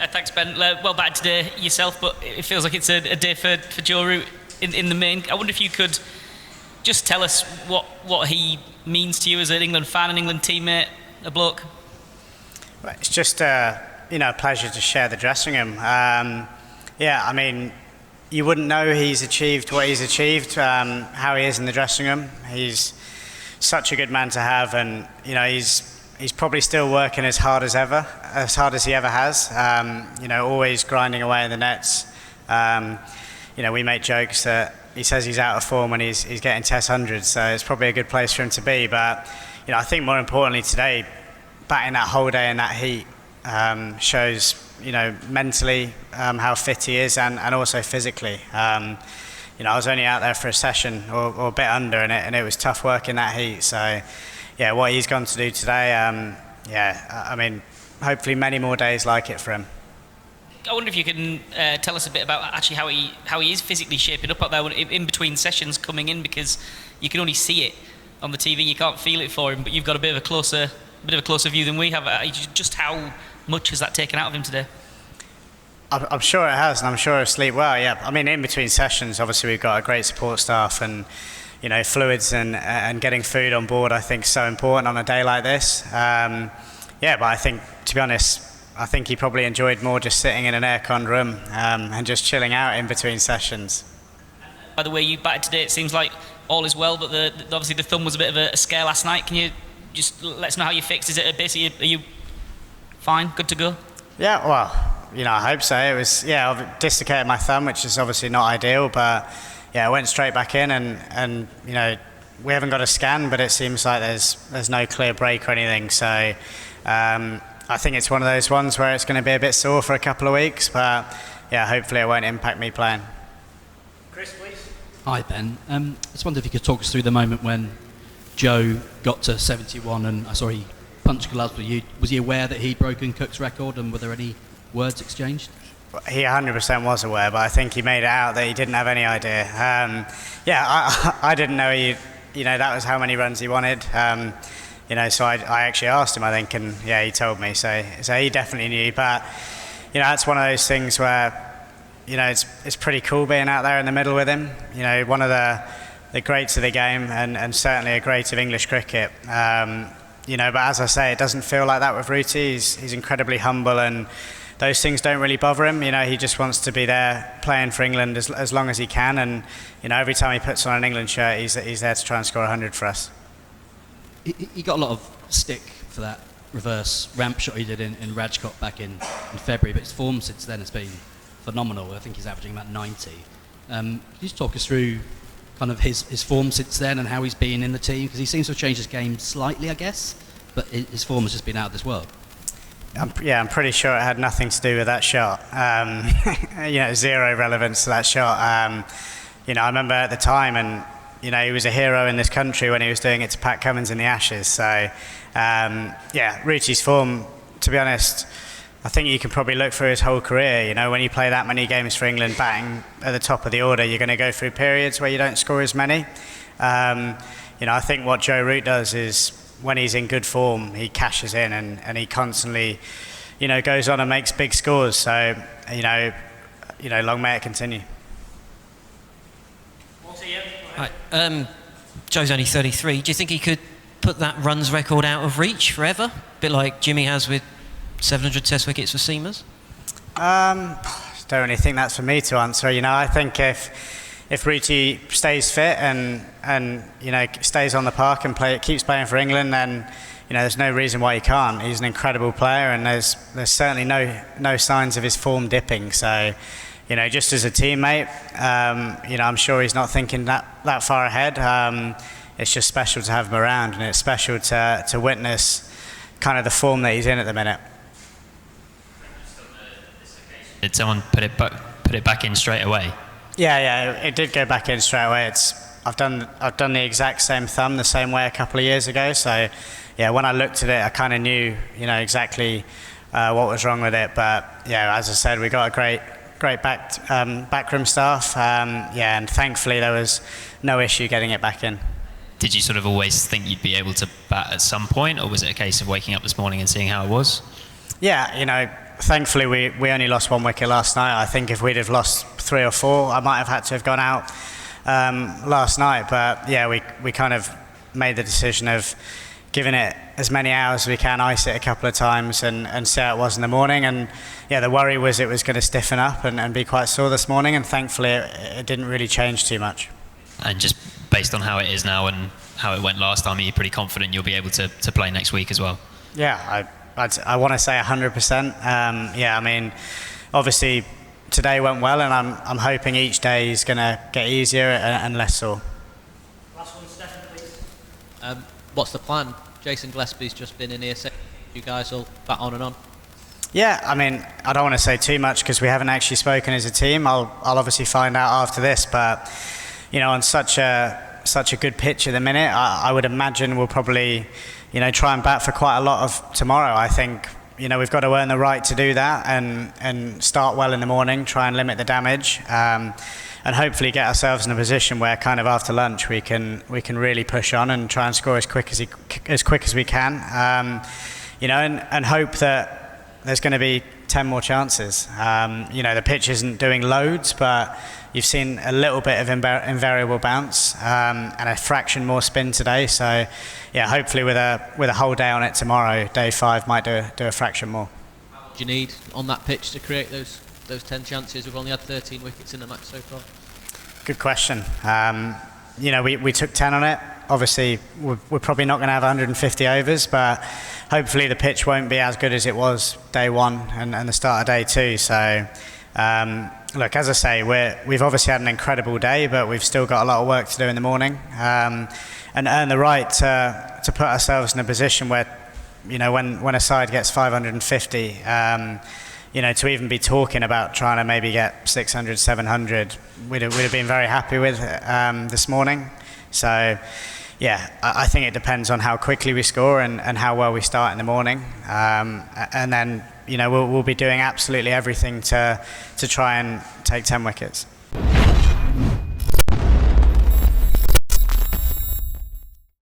Thanks, Ben. Well batted today yourself, but it feels like it's a day for Joe Root in the main. I wonder if you could just tell us what he means to you as an England fan, an England teammate, a bloke. Well, it's just a pleasure to share the dressing room. I mean, you wouldn't know he's achieved what he's achieved, how he is in the dressing room. He's such a good man to have, and he's probably still working as hard as he ever has. Always grinding away in the nets. We make jokes that he says he's out of form when he's getting Test hundreds, so it's probably a good place for him to be. But I think more importantly today, batting that whole day in that heat shows mentally how fit he is, and also physically. I was only out there for a session or a bit under, and it was tough work in that heat. So what he's gone to do today, I mean, hopefully many more days like it for him. I wonder if you can tell us a bit about actually how he is physically shaping up out there in between sessions coming in, because you can only see it on the TV, you can't feel it for him, but you've got a bit of a closer view than we have. Just how much has that taken out of him today? I'm sure it has, and I'm sure he'll sleep well. Yeah, I mean, in between sessions, obviously we've got a great support staff, and fluids and getting food on board, I think, is so important on a day like this. But I think, to be honest, I think he probably enjoyed more just sitting in an air-con room and just chilling out in between sessions. By the way you batted today, it seems like all is well, but obviously the thumb was a bit of a scare last night. Can you just let us know how you fixed? Is it a bit? Are you fine? Good to go? Yeah, well, I hope so. It was, I've dislocated my thumb, which is obviously not ideal, but I went straight back in, and we haven't got a scan, but it seems like there's no clear break or anything. So I think it's one of those ones where it's going to be a bit sore for a couple of weeks, but hopefully it won't impact me playing. Chris, please. Hi, Ben. I just wondered if you could talk us through the moment when Joe got to 71 and I saw he punched gloves with you. Was he aware that he'd broken Cook's record, and were there any words exchanged? He 100% was aware, but I think he made it out that he didn't have any idea. I didn't know that was how many runs he wanted. So I actually asked him, I think, and he told me. So he definitely knew. But that's one of those things where it's pretty cool being out there in the middle with him. One of the greats of the game, and certainly a great of English cricket. But as I say, it doesn't feel like that with Rooty. He's incredibly humble, and those things don't really bother him. He just wants to be there playing for England as long as he can, and every time he puts on an England shirt, he's there to try and score 100 for us. He got a lot of stick for that reverse ramp shot he did in Rajkot back in February, but his form since then has been phenomenal. I think he's averaging about 90. Can you just talk us through kind of his form since then and how he's been in the team? Because he seems to have changed his game slightly, I guess, but his form has just been out of this world. I'm pretty sure it had nothing to do with that shot. Zero relevance to that shot. I remember at the time, and he was a hero in this country when he was doing it to Pat Cummins in the Ashes. So, Rooty's form, to be honest, I think you can probably look through his whole career. When you play that many games for England, batting at the top of the order, you're going to go through periods where you don't score as many. I think what Joe Root does is, when he's in good form, he cashes in and he constantly, goes on and makes big scores. So, long may it continue. Right. Joe's only 33. Do you think he could put that runs record out of reach forever? A bit like Jimmy has with 700 Test wickets for seamers? Don't really think that's for me to answer. I think if Rooty stays fit and stays on the park and keeps playing for England, then there's no reason why he can't. He's an incredible player, and there's certainly no signs of his form dipping. So, just as a teammate, I'm sure he's not thinking that far ahead. It's just special to have him around, and it's special to witness kind of the form that he's in at the minute. Did someone put it back in straight away? Yeah, it did go back in straight away. I've done the exact same thumb the same way a couple of years ago. So, when I looked at it, I kind of knew, exactly what was wrong with it. But as I said, we got a great backroom staff. And thankfully there was no issue getting it back in. Did you sort of always think you'd be able to bat at some point, or was it a case of waking up this morning and seeing how it was? Yeah, thankfully we only lost 1 wicket last night. I think if we'd have lost 3 or 4, I might have had to have gone out last night. But yeah, we kind of made the decision of giving it as many hours as we can, ice it a couple of times and see how it was in the morning. And yeah, the worry was it was going to stiffen up and be quite sore this morning, and thankfully it didn't really change too much. And just based on how it is now and how it went last time, are you pretty confident you'll be able to play next week as well? Yeah, I want to say 100%. Yeah, I mean, obviously today went well, and I'm hoping each day is going to get easier and less sore. Last one, Stefan, please. What's the plan? Jason Gillespie's just been in here saying you guys will bat on and on. Yeah, I mean, I don't want to say too much because we haven't actually spoken as a team. I'll obviously find out after this, but you know, on such a good pitch at the minute, I would imagine we'll probably, you know, try and bat for quite a lot of tomorrow. I think, you know, we've got to earn the right to do that and start well in the morning, try and limit the damage, and hopefully get ourselves in a position where kind of after lunch we can really push on and try and score as quick as we can, you know, and hope that there's going to be 10 more chances. You know, the pitch isn't doing loads, but you've seen a little bit of invariable bounce and a fraction more spin today. So, yeah, hopefully with a whole day on it tomorrow, day 5 might do a fraction more. What do you need on that pitch to create those 10 chances? We've only had 13 wickets in the match so far. Good question. You know, we took 10 on it. Obviously, we're probably not going to have 150 overs, but hopefully the pitch won't be as good as it was day 1 and the start of day 2. So, look, as I say, we've obviously had an incredible day, but we've still got a lot of work to do in the morning, and earn the right to put ourselves in a position where, you know, when a side gets 550, you know, to even be talking about trying to maybe get 600, 700, we'd have been very happy with this morning. So, yeah, I think it depends on how quickly we score and how well we start in the morning, and then, you know, we'll be doing absolutely everything to try and take 10 wickets.